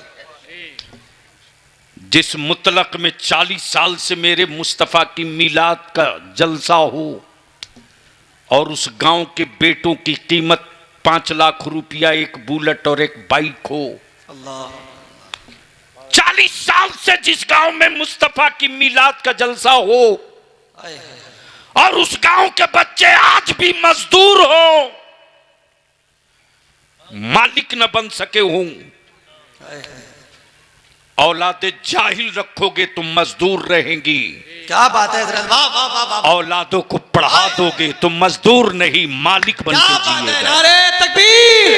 जिस मुतलक में 40 साल से मेरे मुस्तफ़ा की मिलाद का जलसा हो और उस गांव के बेटों की कीमत 5 लाख रुपया, एक बुलेट और एक बाइक हो। अल्लाह। 40 साल से जिस गांव में मुस्तफ़ा की मिलाद का जलसा हो और उस गांव के बच्चे आज भी मजदूर हो, मालिक न बन सके हों, औलादे जाहिल रखोगे तो मजदूर रहेंगी, क्या बात है हजरत, वाह वाह वाह वाह, औलादों को पढ़ा दोगे तो मजदूर नहीं मालिक बन क्या के बात है। जिएगा। नारे तकबीर,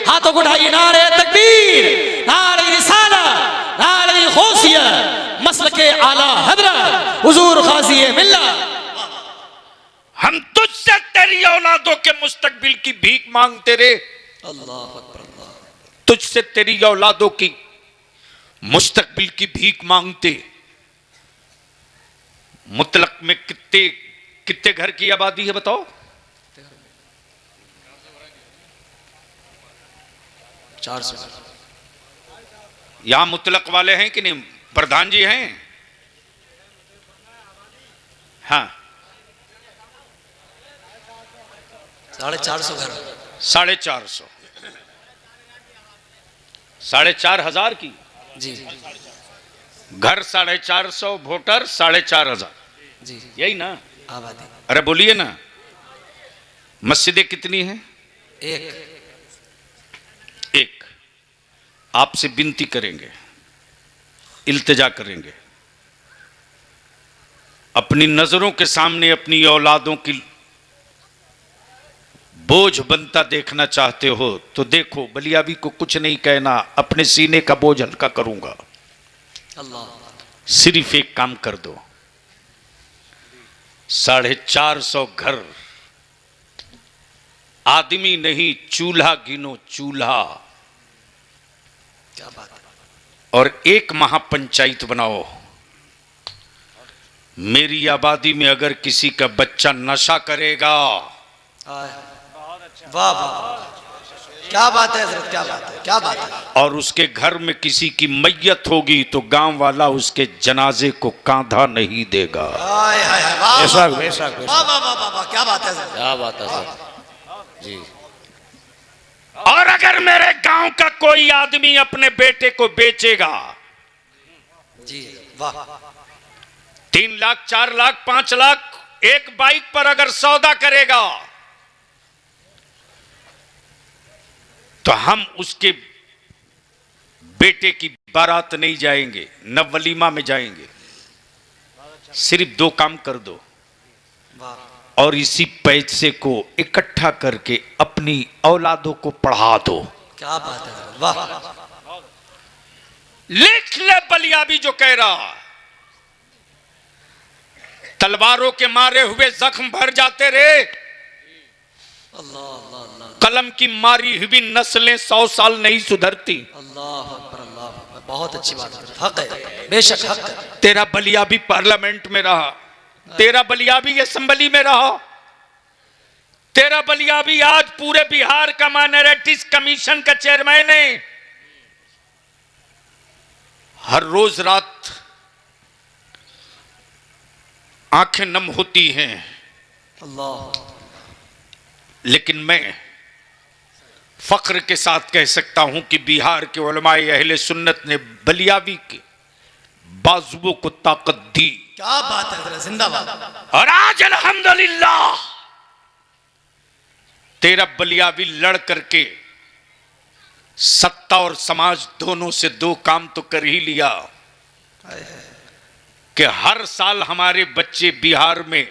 हाथों को उठाइए, नारे तकबीर, नारे रिसालत, नारे गौसियत, मसलके आला हजरत हुजूर गाज़ी मिल्लत। हम तुझसे तेरी औलादों के मुस्तकबिल की भीख मांगते रे, अल्लाह अकबर, अल्लाह, तुझसे तेरी औलादों की मुस्तकबिल की भीख मांगते। मुतलक में कितने कितने घर की आबादी है बताओ? 400। यहां मुतलक वाले हैं कि नहीं? प्रधान जी हैं? हाँ, 450 घर। 450, 4,500 की जी घर, 450, वोटर 4,500, जी, यही ना? आबादी अरे बोलिए ना। मस्जिदें कितनी हैं? एक। एक। आपसे विनती करेंगे, इल्तिजा करेंगे, अपनी नजरों के सामने अपनी औलादों की बोझ बनता देखना चाहते हो तो देखो, बलियाबी को कुछ नहीं कहना, अपने सीने का बोझ हल्का करूंगा। अल्लाह, सिर्फ एक काम कर दो, 450 घर, आदमी नहीं चूल्हा गिनो, चूल्हा, क्या बात है। और एक महापंचायत बनाओ। मेरी आबादी में अगर किसी का बच्चा नशा करेगा, वाह वाह, क्या बात है हजरत, क्या बात है, क्या बात है। और उसके घर में किसी की मैयत होगी तो गांव वाला उसके जनाजे को कांधा नहीं देगा। हाय हाय हाय, वाह बेशक वाह, बेशक वाह वाह वाह वाह, वाह, क्या बात है हजरत। क्या बात है सर जी। और अगर मेरे गांव का कोई आदमी अपने बेटे को बेचेगा, जी वाह, 3 लाख, 4 लाख, 5 लाख एक बाइक पर अगर सौदा करेगा तो हम उसके बेटे की बारात नहीं जाएंगे, न वलीमा में जाएंगे। सिर्फ 2 काम कर दो वाह, और इसी पैसे को इकट्ठा करके अपनी औलादों को पढ़ा दो। क्या बात है हजरत, वाह, लिख ले बलियाबी जो कह रहा, तलवारों के मारे हुए जख्म भर जाते रे, अल्लाह अल्लाह अल्लाह, कलम की मारी हुई नस्लें 100 साल नहीं सुधरती। अल्लाह अकबर, अल्लाह अकबर, बहुत अच्छी बात है, हक है, बेशक हक है। तेरा बलियाबी पार्लियामेंट में रहा, तेरा बलियाबी असेंबली में रहा, तेरा बलियाबी आज पूरे बिहार का माइनॉरिटीज कमीशन का चेयरमैन है। हर रोज रात आंखें नम होती हैं, अल्लाह, लेकिन मैं फख्र के साथ कह सकता हूं कि बिहार के उलमाए अहले सुन्नत ने बलियाबी के बाजुओं को ताकत दी। क्या बात है हजरत, जिंदाबाद। और आज अल्हम्दुलिल्लाह तेरा बलियाबी लड़ करके सत्ता और समाज दोनों से 2 काम तो कर ही लिया कि हर साल हमारे बच्चे बिहार में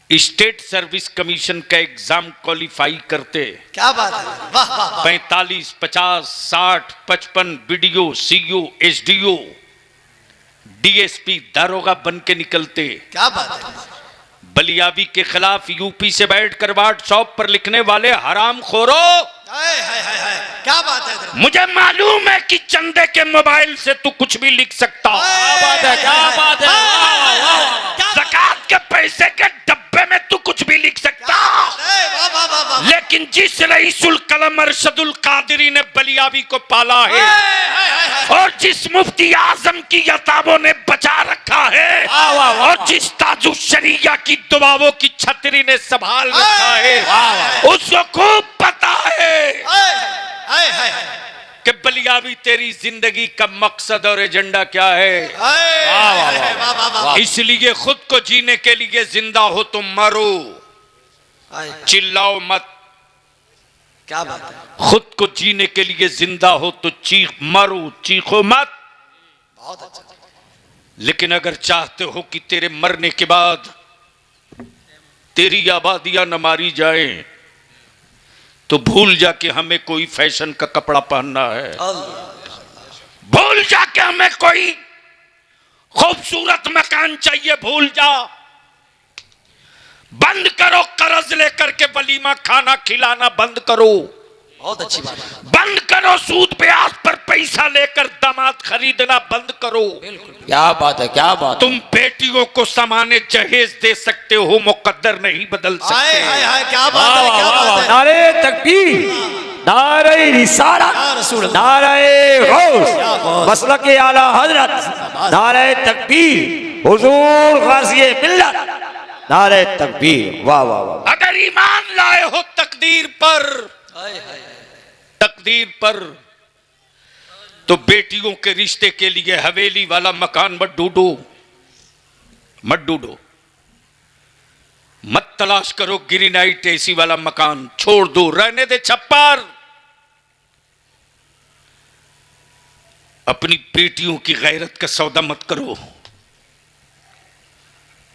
स्टेट सर्विस कमीशन का एग्जाम क्वालिफाई करते। क्या बात है, वाह वाह वाह, 45, 50, 60, 55 बीडीओ, सीईओ, एसडीओ, डीएसपी, दारोगा बन के निकलते। क्या बात है। बलियाबी के खिलाफ यूपी से बैठकर व्हाट्सएप पर लिखने वाले हराम खोरो, हाय हाय हाय हाय, क्या बात है हजरत। मुझे मालूम है कि चंदे के मोबाइल से तू कुछ भी लिख सकता। क्या बात है, क्या बात है। ज़कात के पैसे के डब्बे में तू कुछ भी लिख सकता। वाह वाह वाह वाह, लेकिन जिस रईसुल कलम अरशदुल कादरी ने बलियाबी को पाला है और जिस मुफ्ती आजम की यताबों ने बचा रखा है और जिस ताजु शरिया की दुआओं की छतरी ने संभाल रखा है, उसको खूब पता है कि बलियाबी तेरी जिंदगी का मकसद और एजेंडा क्या है। इसलिए खुद को जीने के लिए जिंदा हो तुम मरो, चिल्लाओ मत। क्या बात है, खुद को जीने के लिए जिंदा हो तो चीख मारो, चीखो मत। बहुत अच्छा। लेकिन अगर चाहते हो कि तेरे मरने के बाद तेरी आबादियां न मारी जाए, तो भूल जा कि हमें कोई फैशन का कपड़ा पहनना है। भूल जा कि हमें कोई खूबसूरत मकान चाहिए। भूल जा। बंद करो कर्ज लेकर के वलीमा खाना खिलाना बंद करो। बहुत अच्छी बात है। बंद करो सूद ब्याज पर पैसा लेकर दामाद खरीदना बंद करो। क्या बात है, क्या बात है। तुम बेटियों को समाने जहेज दे सकते हो, मुकद्दर नहीं बदल हाय सकते। हाय हाय, क्या बात है, क्या बात है। नारे तकबीर, नारे रिसालत, या रसूल अल्लाह। नारे गौस, मसलक आला हजरत, नारे तकबीर, हुजूर गाज़ी मिल्लत, नारे तकबीर। वाह वाह वाह। अगर ईमान लाए हो तकदीर पर, हाय हाय, तकदीर पर, तो बेटियों के रिश्ते के लिए हवेली वाला मकान मत ढूंढो, मत ढूंढो, मत तलाश करो गिरिनाइट एसी वाला मकान। छोड़ दो, रहने दे छप्पर। अपनी बेटियों की गैरत का सौदा मत करो,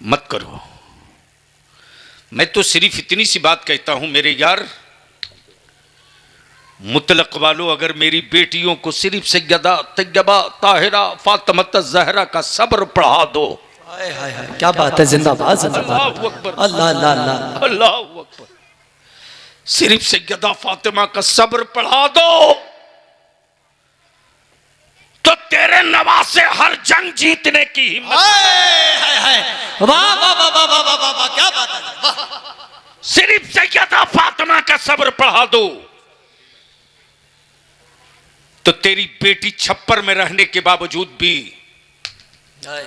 मत करो। मैं तो सिर्फ इतनी सी बात कहता हूं मेरे यार, मुतलक वालों, अगर मेरी बेटियों को सिर्फ सैयदा तैयबा ताहिरा फातिमा ज़हरा का सब्र पढ़ा दो। हाय हाय हाय, क्या बात है, जिंदाबाद जिंदाबाद। अल्लाहु अकबर, अल्लाह अल्लाह अल्लाह। अल्लाहु अकबर। सिर्फ सैयदा फातिमा का सब्र पढ़ा दो तो तेरे नवासे हर जंग जीतने की हिम्मत। हाय हाय हाय, वाह वाह वाह वाह वाह वाह वाह, क्या बात है, वाह। सिर्फ सैयदा फातिमा का सब्र पढ़ा दो तो तेरी बेटी छप्पर में रहने के बावजूद भी हाय,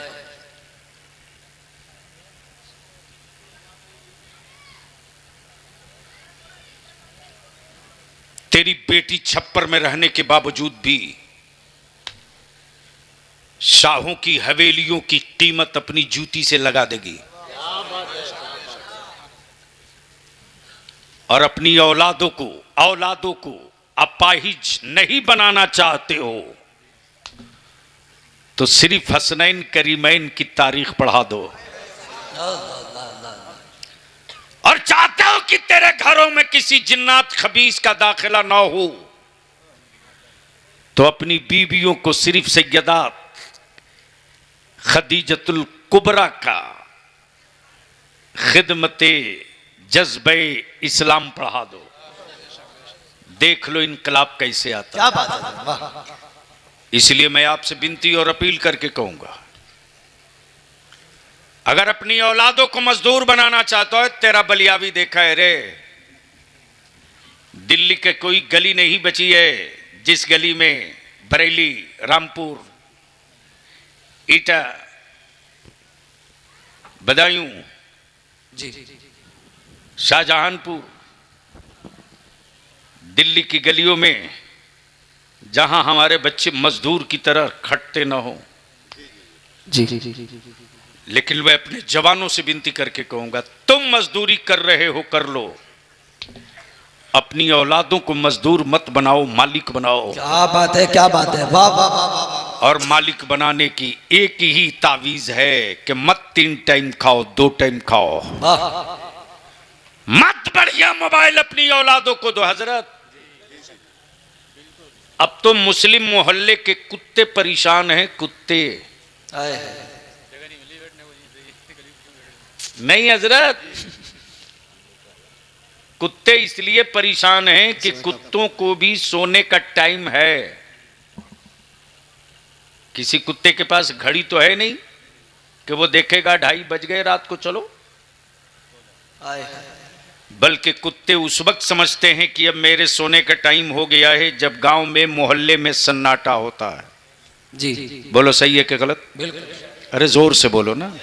तेरी बेटी छप्पर में रहने के बावजूद भी शाहों की हवेलियों की कीमत अपनी जूती से लगा देगी और अपनी औलादों को अपाहिज नहीं बनाना चाहते हो तो सिर्फ हसनैन करीमैन की तारीख पढ़ा दो। और चाहते हो कि तेरे घरों में किसी जिन्नात खबीस का दाखिला ना हो तो अपनी बीवियों को सिर्फ सैयदा खदीजतुल कुबरा का खिदमते जज्बे इस्लाम पढ़ा दो। देख लो इनकलाब कैसे आता। क्या बात है, वाह। इसलिए मैं आपसे विनती और अपील करके कहूंगा, अगर अपनी औलादों को मजदूर बनाना चाहता है, तेरा बलियावी देखा है रे, दिल्ली के कोई गली नहीं बची है जिस गली में बरेली, रामपुर, ईटा, बदायूं, जी, शाहजहांपुर, दिल्ली की गलियों में जहां हमारे बच्चे मजदूर की तरह खटते ना हो। जी, लेकिन मैं अपने जवानों से विनती करके कहूंगा, तुम मजदूरी कर रहे हो कर लो, अपनी औलादों को मजदूर मत बनाओ, मालिक बनाओ। क्या बात है, क्या बात है, वाह वाह वाह वाह। और मालिक बनाने की एक ही तावीज है कि मत 3 टाइम खाओ, 2 टाइम खाओ। मत बढ़िया मोबाइल अपनी औलादों को दो। हजरत, अब तो मुस्लिम मोहल्ले के कुत्ते परेशान हैं, कुत्ते। हाय हाय, नहीं हजरत, कुत्ते इसलिए परेशान हैं कि कुत्तों को भी सोने का टाइम है। किसी कुत्ते के पास घड़ी तो है नहीं कि वो देखेगा 2:30 बज गए रात को चलो, हाय हाय, बल्कि कुत्ते उस वक्त समझते हैं कि अब मेरे सोने का टाइम हो गया है जब गांव में मोहल्ले में सन्नाटा होता है। जी, बोलो सही है कि गलत? बिल्कुल। अरे जोर से बोलो ना।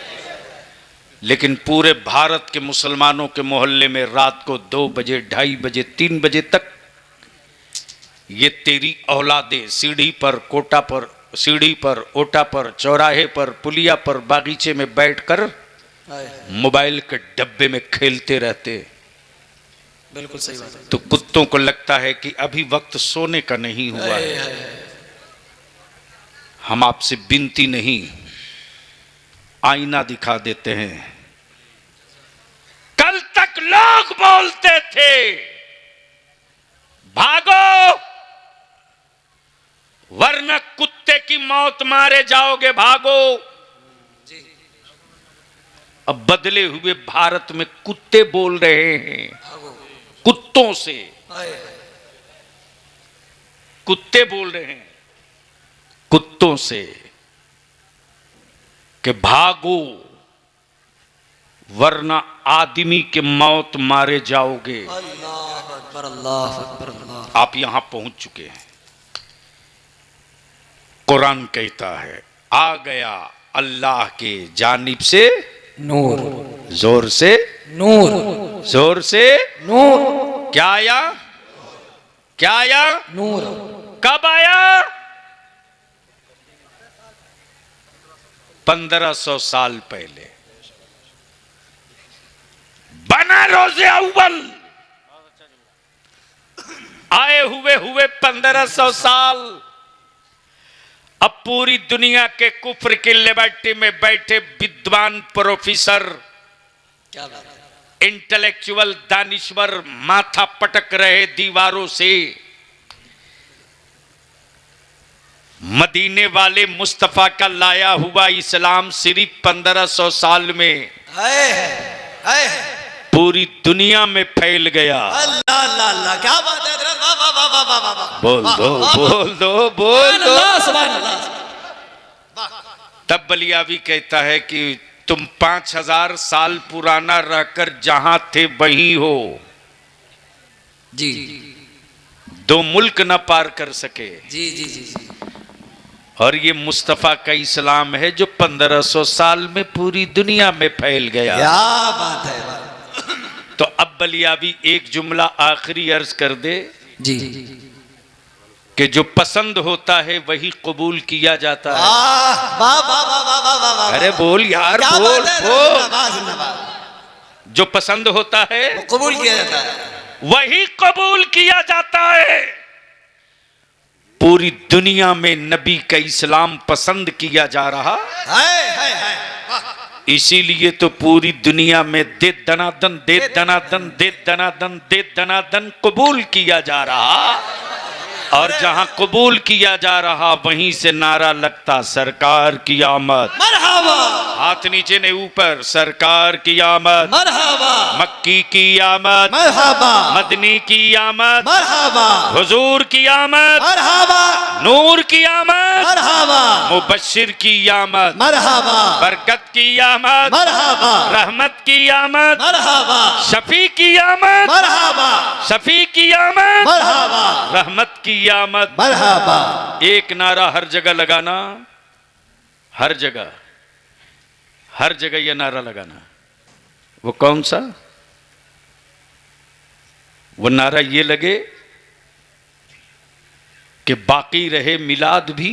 लेकिन पूरे भारत के मुसलमानों के मोहल्ले में रात को 2 बजे, 2:30 बजे, 3 बजे तक ये तेरी औलादे सीढ़ी पर, कोटा पर, सीढ़ी पर, ओटा पर, चौराहे पर, पुलिया पर, बागीचे में बैठकर हाय हाय, मोबाइल के डब्बे में खेलते रहते। बिल्कुल सही बात है। तो कुत्तों को लगता है कि अभी वक्त सोने का नहीं हुआ है। हम आपसे विनती नहीं, आईना दिखा देते हैं। कल तक लोग बोलते थे भागो वरना कुत्ते की मौत मारे जाओगे, भागो। अब बदले हुए भारत में कुत्ते बोल रहे हैं कुत्तों से, कुत्ते बोल रहे हैं कुत्तों से कि भागो वरना आदमी के मौत मारे जाओगे। अल्लाह अकबर, अल्लाह अकबर, अल्लाह। आप यहां पहुंच चुके हैं। कुरान कहता है आ गया अल्लाह के जानिब से नूर, जोर से नूर, जोर से नूर, क्या आया, क्या आया, नूर। कब आया? 1500 साल पहले बना रोज़े अव्वल। आए हुए 1500 साल। अब पूरी दुनिया के कुफ्र की लिबर्टी में बैठे विद्वान प्रोफेसर, क्या बात है। इंटेलेक्चुअल दानिश्वर माथा पटक रहे दीवारों से। मदीने वाले मुस्तफा का लाया हुआ इस्लाम सिर्फ 1500 साल में पूरी दुनिया में फैल गया। अल्लाह अल्लाह अल्लाह, क्या बात है हजरत, वाह वाह वाह वाह वाह वाह। बोल दो बोल दो बोल दो। अल्लाह, सुभान अल्लाह। तब बलियावी कहता है कि तुम 5000 साल पुराना रहकर जहां थे वहीं हो। जी दो मुल्क न पार कर सके। जी जी जी जी। और ये मुस्तफा का इस्लाम है जो 1500 साल में पूरी दुनिया में फैल गया। क्या बात है। तो अब बलियावी एक जुमला आखिरी अर्ज कर दे जी कि जो पसंद होता है वही कबूल किया जाता है। वाह वाह वाह वाह वाह वाह वाह। अरे बोल यार, क्या बोल बात है, बोल। जिंदाबाद, जिंदाबाद। जो पसंद होता है वो कबूल किया जाता है। वही कबूल किया जाता है। पूरी दुनिया में नबी का इस्लाम पसंद किया जा रहा, है। इसीलिए तो पूरी दुनिया में दे दनादन दे दनादन दे दनादन दे दनादन कबूल किया जा रहा। और जहां कबूल किया जा रहा वहीं से नारा लगता सरकार की आमद। मरहबा। हाथ नीचे ने ऊपर, सरकार की आमद, मरहबा। मक्की की आमद, मरहबा। मदनी की आमद, मरहबा। हुजूर की आमद, मरहबा। नूर की आमद, मरहबा। मुबश्शिर की आमद, मरहबा। बरकत की आमद, मरहबा। रहमत की आमद, मरहबा। शफी की आमद, मरहबा। शफी की आमद, मरहबा। रहमत की आमद। मरहबा। एक नारा हर जगह लगाना, हर जगह, हर जगह यह नारा लगाना। वो कौन सा? वो नारा ये लगे कि बाकी रहे मिलाद भी,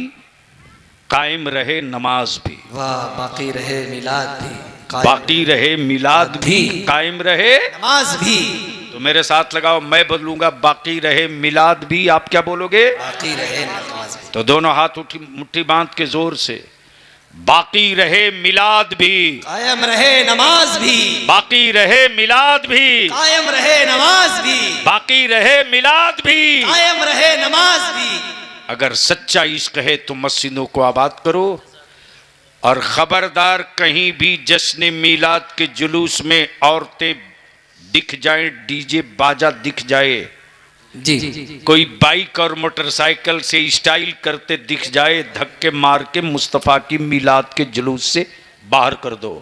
कायम रहे नमाज भी। वाह, बाकी रहे मिलाद भी, बाकी रहे मिलाद भी, कायम रहे नमाज भी। तो मेरे साथ लगाओ, मैं बोलूंगा बाकी रहे मिलाद भी, आप क्या बोलोगे? बाकी रहे नमाज भी। तो दोनों हाथ उठी मुट्ठी बांध के जोर से, बाकी रहे मिलाद भी, कायम रहे नमाज भी, बाकी रहे मिलाद भी, कायम रहे नमाज भी, बाकी रहे मिलाद भी, कायम रहे नमाज भी। अगर सच्चा इश्क है तो मस्जिदों को आबाद करो, और खबरदार कहीं भी जश्न मिलाद के जुलूस में औरतें दिख जाए, डीजे बाजा दिख जाए, जी कोई बाइक और मोटरसाइकिल से स्टाइल करते दिख जाए, धक्के मार के मुस्तफ़ा की मिलाद के जुलूस से बाहर कर दो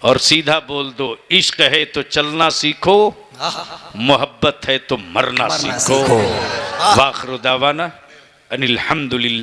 और सीधा बोल दो, इश्क है तो चलना सीखो, मोहब्बत है तो मरना सीखो। वाखिर दावाना अनिल हम्दुलिल्लाह।